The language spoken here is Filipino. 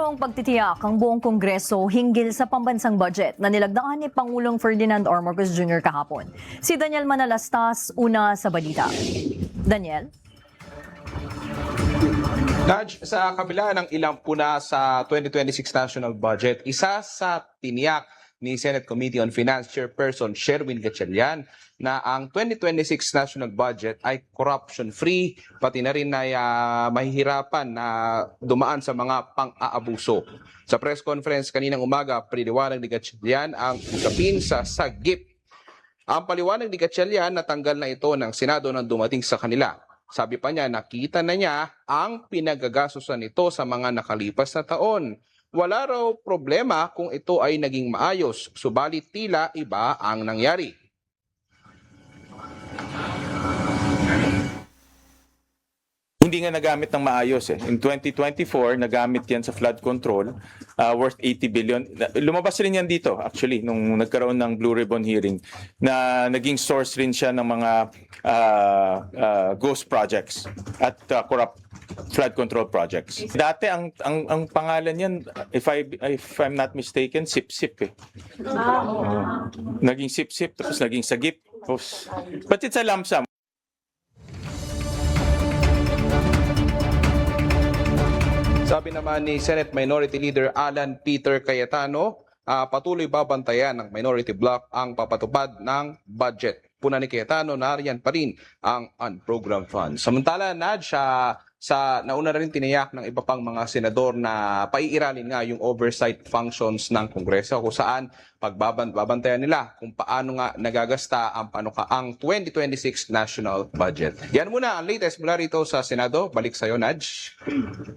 Mayroong pagtitiyak ang buong Kongreso hinggil sa pambansang budget na nilagdaan ni Pangulong Ferdinand R. Marcos Jr. kahapon. Si Daniel Manalastas, una sa balita. Daniel? Nudge, sa kabila ng ilang puna sa 2026 national budget, isa sa tiniyak ni Senate Committee on Finance Chairperson Sherwin Gatchalian na ang 2026 national budget ay corruption-free, pati na rin ay mahihirapan na dumaan sa mga pang-aabuso. Sa press conference kaninang umaga, piniwanag ni Gatchalian ang usapin sa sagip. Ang paliwanag ni Gatchalian, natanggal na ito ng Senado nang dumating sa kanila. Sabi pa niya, nakita na niya ang pinagagastusan nito sa mga nakalipas na taon. Wala raw problema kung ito ay naging maayos, subalit tila iba ang nangyari. Hindi nga nagamit ng maayos eh. In 2024, nagamit yan sa flood control worth 80 billion. Lumabas rin yan dito actually nung nagkaroon ng Blue Ribbon hearing na naging source rin siya ng mga ghost projects at corrupt flood control projects. Dati ang pangalan yan, if I'm not mistaken, Sip-Sip eh. Naging Sip-Sip tapos naging Sagip. But it's a lump sum. Sabi naman ni Senate Minority Leader Alan Peter Cayetano, patuloy babantayan ng minority bloc ang papatupad ng budget. Puna ni Cayetano, nariyan pa rin ang unprogrammed funds. Samantala, Nudge, nauna na rin tiniyak ng iba pang mga senador na paiiralin nga yung oversight functions ng Kongreso kung saan babantayan nila kung paano nga nagagasta ang 2026 national budget. Yan muna ang latest mula rito sa Senado. Balik sa'yo, Nudge.